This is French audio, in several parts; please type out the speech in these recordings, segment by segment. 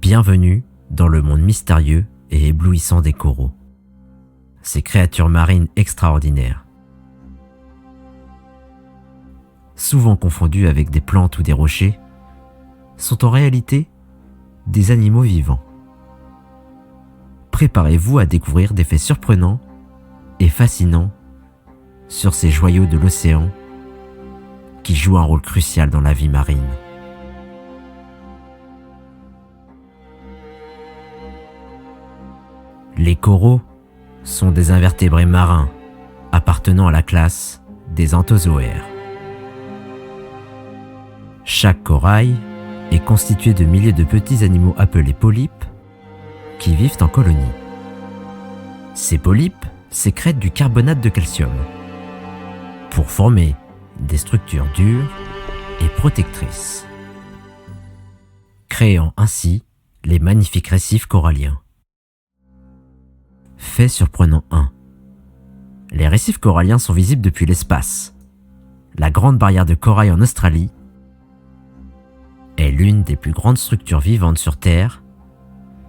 Bienvenue dans le monde mystérieux et éblouissant des coraux. Ces créatures marines extraordinaires. Souvent confondues avec des plantes ou des rochers, sont en réalité des animaux vivants. Préparez-vous à découvrir des faits surprenants et fascinants sur ces joyaux de l'océan qui jouent un rôle crucial dans la vie marine. Les coraux sont des invertébrés marins appartenant à la classe des anthozoaires. Chaque corail est constitué de milliers de petits animaux appelés polypes qui vivent en colonie. Ces polypes sécrètent du carbonate de calcium pour former des structures dures et protectrices, créant ainsi les magnifiques récifs coralliens. Fait surprenant 1. Les récifs coralliens sont visibles depuis l'espace. La Grande Barrière de Corail en Australie est l'une des plus grandes structures vivantes sur Terre,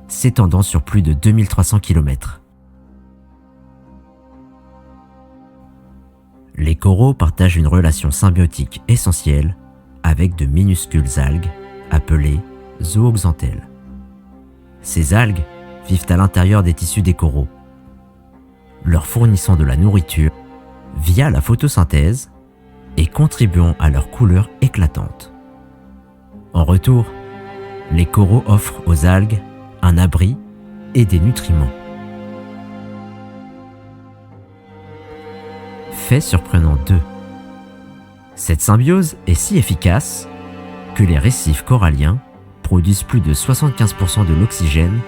s'étendant sur plus de 2300 km. Les coraux partagent une relation symbiotique essentielle avec de minuscules algues appelées zooxanthelles. Ces algues vivent à l'intérieur des tissus des coraux, leur fournissant de la nourriture via la photosynthèse et contribuant à leur couleur éclatante. En retour, les coraux offrent aux algues un abri et des nutriments. Fait surprenant 2. Cette symbiose est si efficace que les récifs coralliens produisent plus de 75% de l'oxygène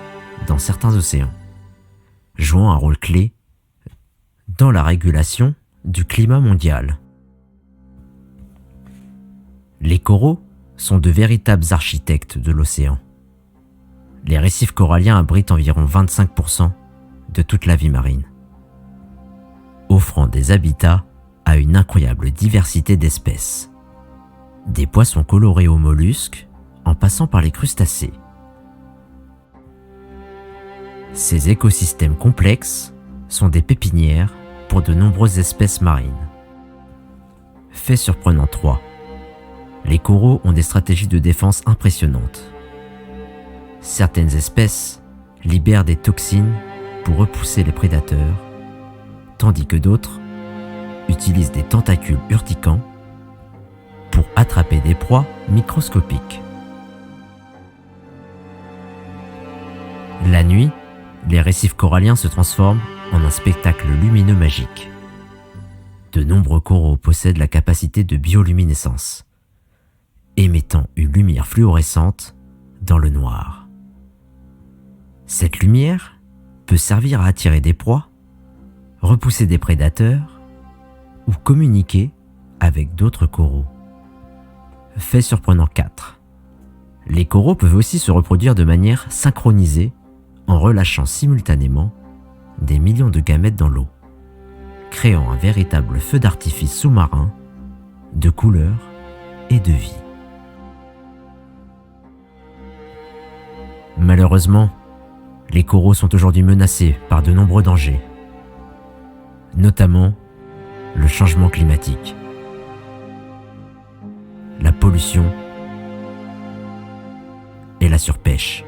dans certains océans, jouant un rôle clé dans la régulation du climat mondial. Les coraux sont de véritables architectes de l'océan. Les récifs coralliens abritent environ 25% de toute la vie marine, offrant des habitats à une incroyable diversité d'espèces, des poissons colorés aux mollusques en passant par les crustacés. Ces écosystèmes complexes sont des pépinières pour de nombreuses espèces marines. Fait surprenant 3. Les coraux ont des stratégies de défense impressionnantes. Certaines espèces libèrent des toxines pour repousser les prédateurs, tandis que d'autres utilisent des tentacules urticants pour attraper des proies microscopiques. La nuit, les récifs coralliens se transforment en un spectacle lumineux magique. De nombreux coraux possèdent la capacité de bioluminescence, émettant une lumière fluorescente dans le noir. Cette lumière peut servir à attirer des proies, repousser des prédateurs ou communiquer avec d'autres coraux. Fait surprenant 4. Les coraux peuvent aussi se reproduire de manière synchronisée en relâchant simultanément des millions de gamètes dans l'eau, créant un véritable feu d'artifice sous-marin de couleurs et de vie. Malheureusement, les coraux sont aujourd'hui menacés par de nombreux dangers, notamment le changement climatique, la pollution et la surpêche.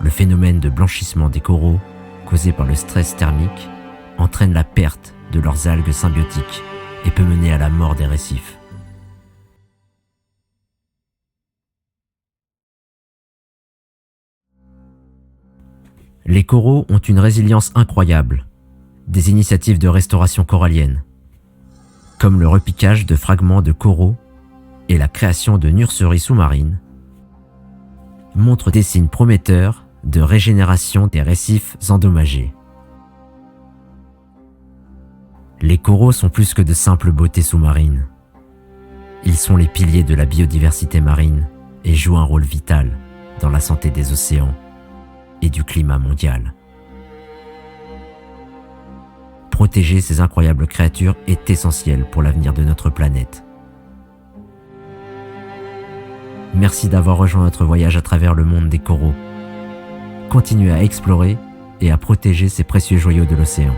Le phénomène de blanchissement des coraux causé par le stress thermique entraîne la perte de leurs algues symbiotiques et peut mener à la mort des récifs. Les coraux ont une résilience incroyable. Des initiatives de restauration corallienne, comme le repiquage de fragments de coraux et la création de nurseries sous-marines, montrent des signes prometteurs de régénération des récifs endommagés. Les coraux sont plus que de simples beautés sous-marines. Ils sont les piliers de la biodiversité marine et jouent un rôle vital dans la santé des océans et du climat mondial. Protéger ces incroyables créatures est essentiel pour l'avenir de notre planète. Merci d'avoir rejoint notre voyage à travers le monde des coraux. Continuez à explorer et à protéger ces précieux joyaux de l'océan.